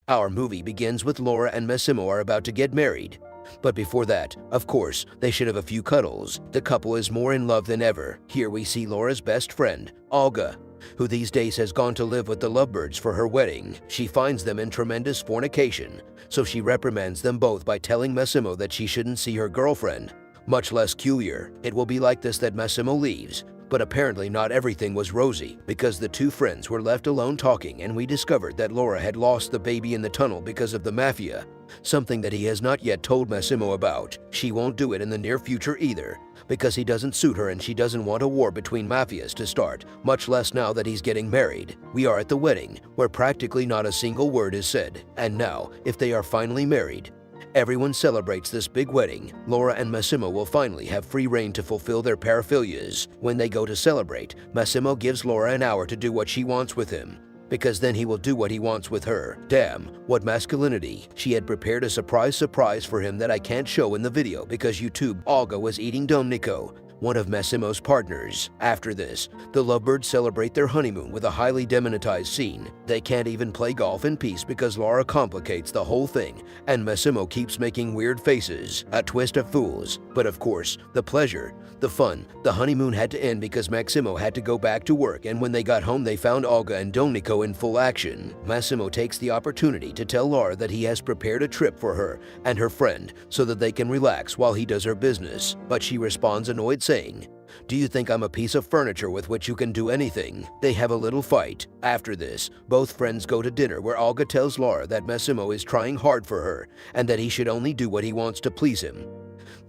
Our movie begins with Laura and Massimo are about to get married. But before that, of course, they should have a few cuddles. The couple is more in love than ever. Here we see Laura's best friend, Olga, who these days has gone to live with the lovebirds for her wedding. She finds them in tremendous fornication, so she reprimands them both by telling Massimo that she shouldn't see her girlfriend. Much less peculiar, it will be like this that Massimo leaves. But apparently not everything was rosy, because the two friends were left alone talking and we discovered that Laura had lost the baby in the tunnel because of the mafia, something that he has not yet told Massimo about. She won't do it in the near future either, because he doesn't suit her and she doesn't want a war between mafias to start, much less now that he's getting married. We are at the wedding, where practically not a single word is said, and now, if they are finally married, everyone celebrates this big wedding. Laura and Massimo will finally have free reign to fulfill their paraphilias. When they go to celebrate, Massimo gives Laura an hour to do what she wants with him, because then he will do what he wants with her. Damn, what masculinity. She had prepared a surprise for him that I can't show in the video because YouTube. Olga was eating Domenico, one of Massimo's partners. After this, the lovebirds celebrate their honeymoon with a highly demonetized scene. They can't even play golf in peace because Laura complicates the whole thing, and Massimo keeps making weird faces. A twist of fools. But of course, the pleasure, the fun, the honeymoon had to end because Massimo had to go back to work, and when they got home they found Olga and Domenico in full action. Massimo takes the opportunity to tell Laura that he has prepared a trip for her and her friend so that they can relax while he does her business, but she responds annoyed saying, "Do you think I'm a piece of furniture with which you can do anything?" They have a little fight. After this, both friends go to dinner where Olga tells Laura that Massimo is trying hard for her and that he should only do what he wants to please him,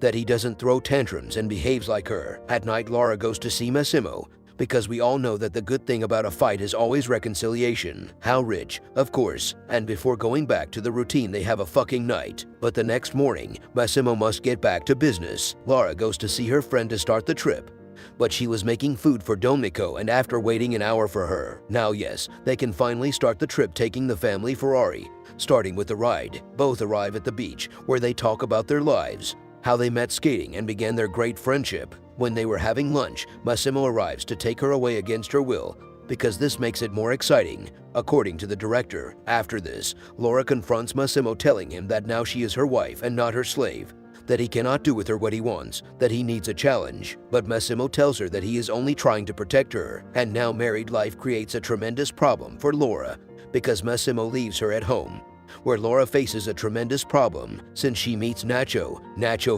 that he doesn't throw tantrums and behaves like her. At night, Laura goes to see Massimo, because we all know that the good thing about a fight is always reconciliation. How rich, of course. And before going back to the routine, they have a fucking night. But the next morning, Massimo must get back to business. Laura goes to see her friend to start the trip, but she was making food for Domenico, and after waiting an hour for her, now yes, they can finally start the trip taking the family Ferrari, starting with the ride. Both arrive at the beach, where they talk about their lives, how they met skating and began their great friendship. When they were having lunch, Massimo arrives to take her away against her will, because this makes it more exciting, according to the director. After this, Laura confronts Massimo, telling him that now she is her wife and not her slave, that he cannot do with her what he wants, that he needs a challenge. But Massimo tells her that he is only trying to protect her, and now married life creates a tremendous problem for Laura, because Massimo leaves her at home, where Laura faces a tremendous problem since she meets Nacho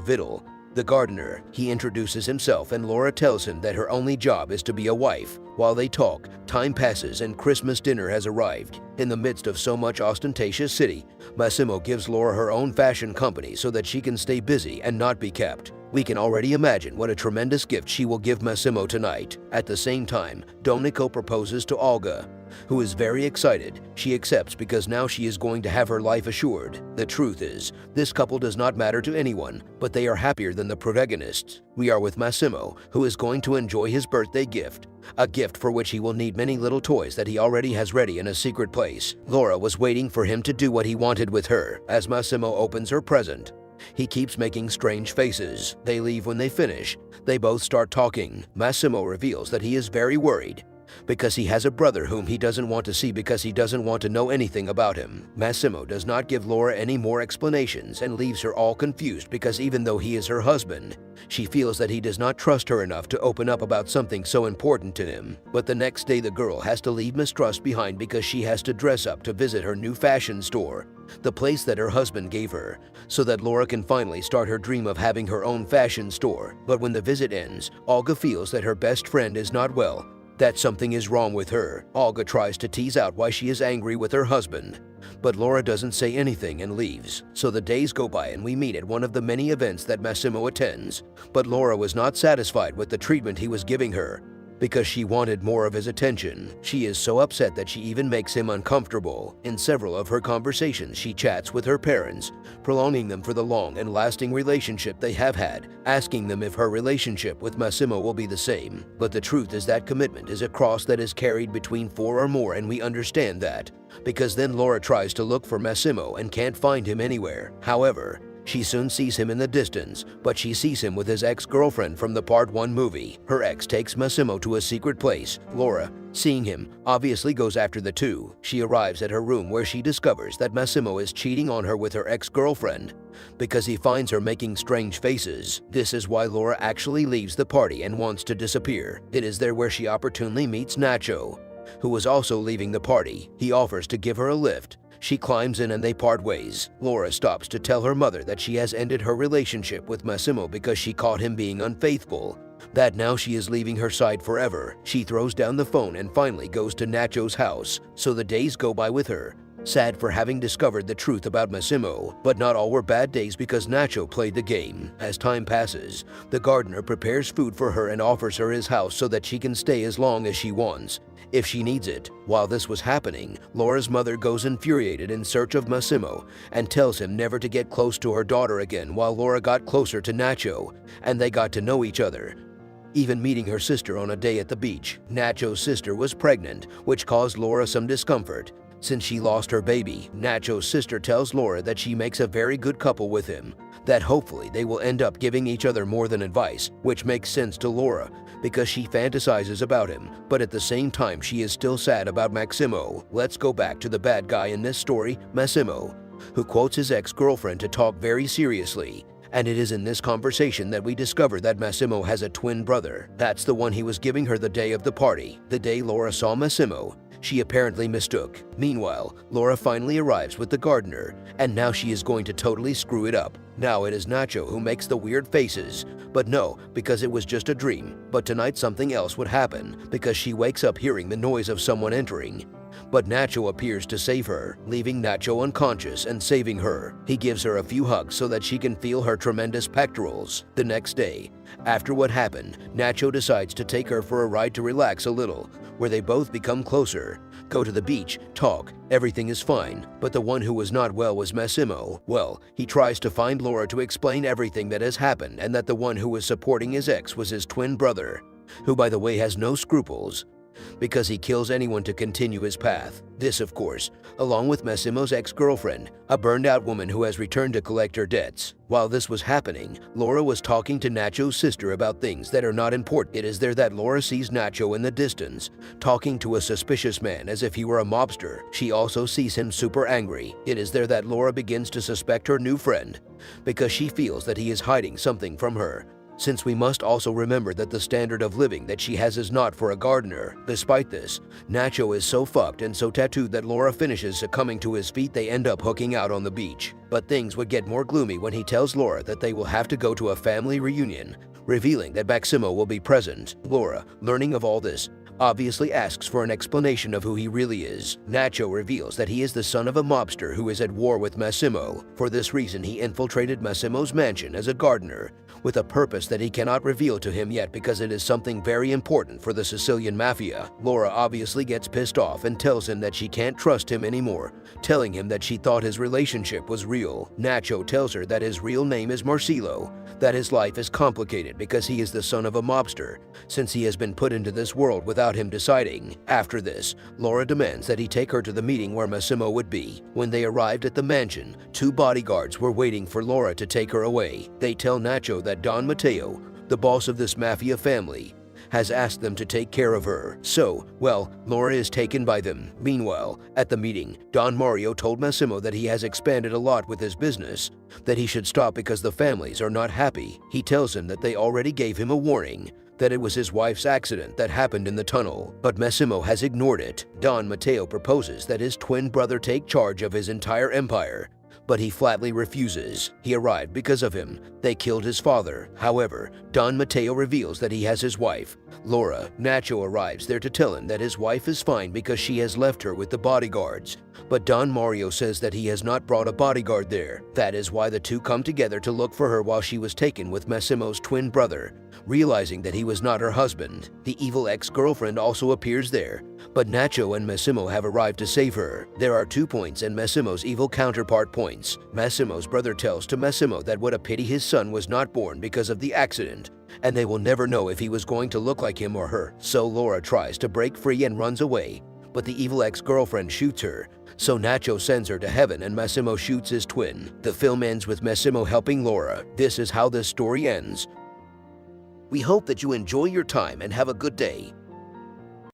Vidal, the gardener. He introduces himself and Laura tells him that her only job is to be a wife. While they talk, time passes and Christmas dinner has arrived. In the midst of so much ostentatious city, Massimo gives Laura her own fashion company so that she can stay busy and not be kept. We can already imagine what a tremendous gift she will give Massimo tonight. At the same time, Domenico proposes to Olga, who is very excited. She accepts because now she is going to have her life assured. The truth is, this couple does not matter to anyone, but they are happier than the protagonists. We are with Massimo, who is going to enjoy his birthday gift, a gift for which he will need many little toys that he already has ready in a secret place. Laura was waiting for him to do what he wanted with her. As Massimo opens her present, he keeps making strange faces. They leave when they finish. They both start talking. Massimo reveals that he is very worried because he has a brother whom he doesn't want to see because he doesn't want to know anything about him. Massimo does not give Laura any more explanations and leaves her all confused because even though he is her husband, she feels that he does not trust her enough to open up about something so important to him. But the next day the girl has to leave mistrust behind because she has to dress up to visit her new fashion store, the place that her husband gave her, so that Laura can finally start her dream of having her own fashion store. But when the visit ends, Olga feels that her best friend is not well, that something is wrong with her. Olga tries to tease out why she is angry with her husband, but Laura doesn't say anything and leaves. So the days go by and we meet at one of the many events that Massimo attends, but Laura was not satisfied with the treatment he was giving her, because she wanted more of his attention. She is so upset that she even makes him uncomfortable. In several of her conversations, she chats with her parents, prolonging them for the long and lasting relationship they have had, asking them if her relationship with Massimo will be the same. But the truth is that commitment is a cross that is carried between four or more, and we understand that, because then Laura tries to look for Massimo and can't find him anywhere. However, she soon sees him in the distance, but she sees him with his ex-girlfriend from the Part 1 movie. Her ex takes Massimo to a secret place. Laura, seeing him, obviously goes after the two. She arrives at her room where she discovers that Massimo is cheating on her with her ex-girlfriend because he finds her making strange faces. This is why Laura actually leaves the party and wants to disappear. It is there where she opportunely meets Nacho, who was also leaving the party. He offers to give her a lift. She climbs in and they part ways. Laura stops to tell her mother that she has ended her relationship with Massimo because she caught him being unfaithful, that now she is leaving her side forever. She throws down the phone and finally goes to Nacho's house, so the days go by with her, sad for having discovered the truth about Massimo. But not all were bad days because Nacho played the game. As time passes, the gardener prepares food for her and offers her his house so that she can stay as long as she wants, if she needs it. While this was happening, Laura's mother goes infuriated in search of Massimo and tells him never to get close to her daughter again, while Laura got closer to Nacho and they got to know each other, even meeting her sister on a day at the beach. Nacho's sister was pregnant, which caused Laura some discomfort since she lost her baby. Nacho's sister tells Laura that she makes a very good couple with him, that hopefully they will end up giving each other more than advice, which makes sense to Laura because she fantasizes about him, but at the same time she is still sad about Massimo. Let's go back to the bad guy in this story, Massimo, who quotes his ex-girlfriend to talk very seriously. And it is in this conversation that we discover that Massimo has a twin brother. That's the one he was giving her the day of the party. The day Laura saw Massimo, she apparently mistook. Meanwhile, Laura finally arrives with the gardener, and now she is going to totally screw it up. Now it is Nacho who makes the weird faces, but no, because it was just a dream. But tonight something else would happen, because she wakes up hearing the noise of someone entering. But Nacho appears to save her, leaving Nacho unconscious and saving her. He gives her a few hugs so that she can feel her tremendous pectorals. The next day, after what happened, Nacho decides to take her for a ride to relax a little, where they both become closer, go to the beach, talk, everything is fine. But the one who was not well was Massimo. Well, he tries to find Laura to explain everything that has happened and that the one who was supporting his ex was his twin brother, who by the way has no scruples, because he kills anyone to continue his path. This, of course, along with Massimo's ex-girlfriend, a burned-out woman who has returned to collect her debts. While this was happening, Laura was talking to Nacho's sister about things that are not important. It is there that Laura sees Nacho in the distance, talking to a suspicious man as if he were a mobster. She also sees him super angry. It is there that Laura begins to suspect her new friend, because she feels that he is hiding something from her, since we must also remember that the standard of living that she has is not for a gardener. Despite this, Nacho is so fucked and so tattooed that Laura finishes succumbing to his feet. They end up hooking out on the beach. But things would get more gloomy when he tells Laura that they will have to go to a family reunion, revealing that Massimo will be present. Laura, learning of all this, obviously asks for an explanation of who he really is. Nacho reveals that he is the son of a mobster who is at war with Massimo. For this reason, he infiltrated Massimo's mansion as a gardener, with a purpose that he cannot reveal to him yet because it is something very important for the Sicilian mafia. Laura obviously gets pissed off and tells him that she can't trust him anymore, telling him that she thought his relationship was real. Nacho tells her that his real name is Marcelo, that his life is complicated because he is the son of a mobster, since he has been put into this world without him deciding. After this, Laura demands that he take her to the meeting where Massimo would be. When they arrived at the mansion, 2 bodyguards were waiting for Laura to take her away. They tell Nacho that Don Matteo, the boss of this mafia family, has asked them to take care of her. So, well, Laura is taken by them. Meanwhile, at the meeting, Don Mario told Massimo that he has expanded a lot with his business, that he should stop because the families are not happy. He tells him that they already gave him a warning, that it was his wife's accident that happened in the tunnel, but Massimo has ignored it. Don Matteo proposes that his twin brother take charge of his entire empire, but he flatly refuses. He arrived because of him. They killed his father. However, Don Matteo reveals that he has his wife, Laura. Nacho arrives there to tell him that his wife is fine because she has left her with the bodyguards. But Don Mario says that he has not brought a bodyguard there. That is why the two come together to look for her while she was taken with Massimo's twin brother, realizing that he was not her husband. The evil ex-girlfriend also appears there, but Nacho and Massimo have arrived to save her. There are 2 points and Massimo's evil counterpart points. Massimo's brother tells to Massimo that what a pity his son was not born because of the accident, and they will never know if he was going to look like him or her. So Laura tries to break free and runs away, but the evil ex-girlfriend shoots her. So Nacho sends her to heaven and Massimo shoots his twin. The film ends with Massimo helping Laura. This is how this story ends. We hope that you enjoy your time and have a good day.